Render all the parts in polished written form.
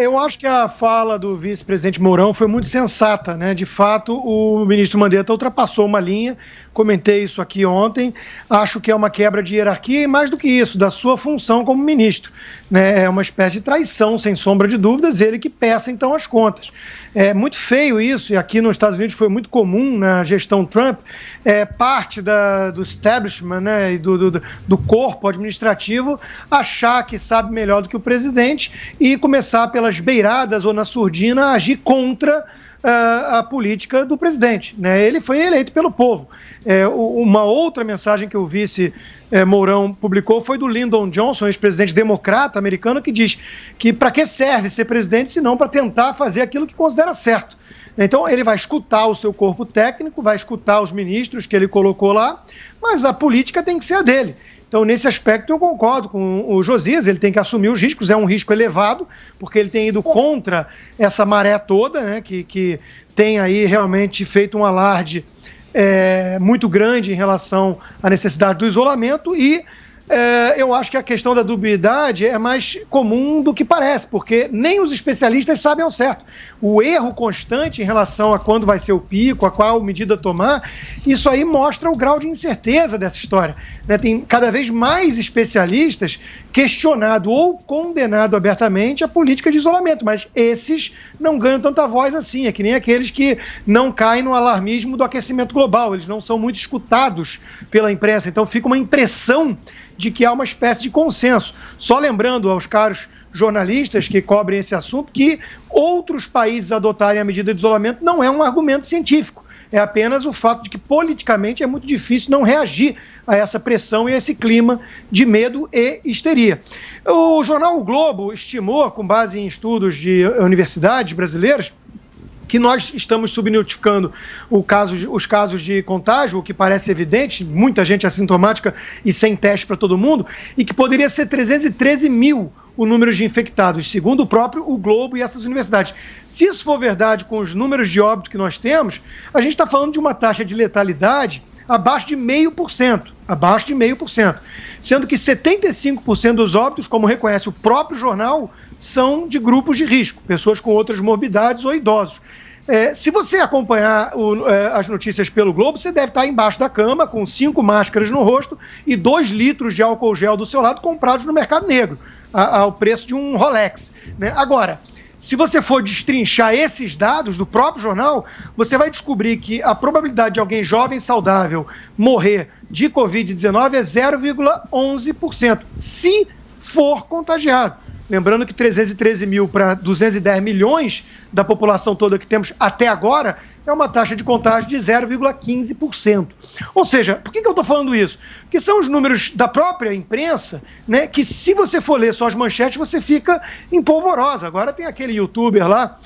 Eu acho que a fala do vice-presidente Mourão foi muito sensata, né? De fato, o ministro Mandetta ultrapassou uma linha, comentei isso aqui ontem, acho que é uma quebra de hierarquia e, mais do que isso, da sua função como ministro, né? É uma espécie de traição, sem sombra de dúvidas, ele que peça, então, as contas. É muito feio isso, e aqui nos Estados Unidos foi muito comum na gestão Trump, parte do establishment, né, e do corpo administrativo achar que sabe melhor do que o presidente e começar pelas beiradas ou na surdina a agir contra a política do presidente, né? Ele foi eleito pelo povo. Uma outra mensagem que o vice Mourão publicou foi do Lyndon Johnson, ex-presidente democrata americano, que diz que para que serve ser presidente se não para tentar fazer aquilo que considera certo. Então ele vai escutar o seu corpo técnico, vai escutar os ministros que ele colocou lá, mas a política tem que ser a dele. Então, nesse aspecto, eu concordo com o Josias, ele tem que assumir os riscos, é um risco elevado, porque ele tem ido contra essa maré toda, né, que tem aí realmente feito um alarde muito grande em relação à necessidade do isolamento e eu acho que a questão da dubiedade é mais comum do que parece, porque nem os especialistas sabem ao certo. O erro constante em relação a quando vai ser o pico, a qual medida tomar, isso aí mostra o grau de incerteza dessa história, né? Tem cada vez mais especialistas questionado ou condenado abertamente a política de isolamento, mas esses não ganham tanta voz assim, é que nem aqueles que não caem no alarmismo do aquecimento global, eles não são muito escutados pela imprensa, então fica uma impressão de que há uma espécie de consenso. Só lembrando aos caros jornalistas que cobrem esse assunto que outros países adotarem a medida de isolamento não é um argumento científico, é apenas o fato de que politicamente é muito difícil não reagir a essa pressão e a esse clima de medo e histeria. O jornal O Globo estimou, com base em estudos de universidades brasileiras, que nós estamos subnotificando os casos de contágio, o que parece evidente, muita gente assintomática e sem teste para todo mundo, e que poderia ser 313 mil o número de infectados, segundo o próprio O Globo e essas universidades. Se isso for verdade com os números de óbito que nós temos, a gente está falando de uma taxa de letalidade abaixo de 0,5%, sendo que 75% dos óbitos, como reconhece o próprio jornal, são de grupos de risco, pessoas com outras morbidades ou idosos. Se você acompanhar as notícias pelo Globo, você deve estar embaixo da cama com 5 máscaras no rosto e 2 litros de álcool gel do seu lado comprados no mercado negro, ao preço de um Rolex, né? Agora, se você for destrinchar esses dados do próprio jornal, você vai descobrir que a probabilidade de alguém jovem saudável morrer de Covid-19 é 0,11%, se for contagiado. Lembrando que 313 mil para 210 milhões da população toda que temos até agora é uma taxa de contágio de 0,15%. Ou seja, por que eu estou falando isso? Porque são os números da própria imprensa, né, que se você for ler só as manchetes, você fica empolvorosa. Agora tem aquele youtuber lá,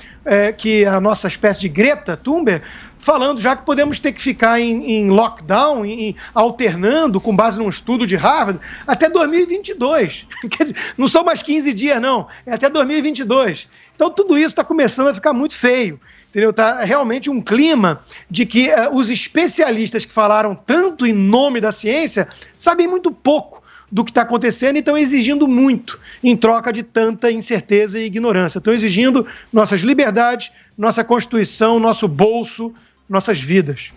que é a nossa espécie de Greta Thunberg, falando já que podemos ter que ficar em lockdown, alternando com base num estudo de Harvard, até 2022. Quer dizer, não são mais 15 dias, não, é até 2022. Então tudo isso está começando a ficar muito feio. Entendeu? Tá realmente um clima de que os especialistas que falaram tanto em nome da ciência sabem muito pouco do que está acontecendo e estão exigindo muito em troca de tanta incerteza e ignorância. Estão exigindo nossas liberdades, nossa Constituição, nosso bolso, nossas vidas.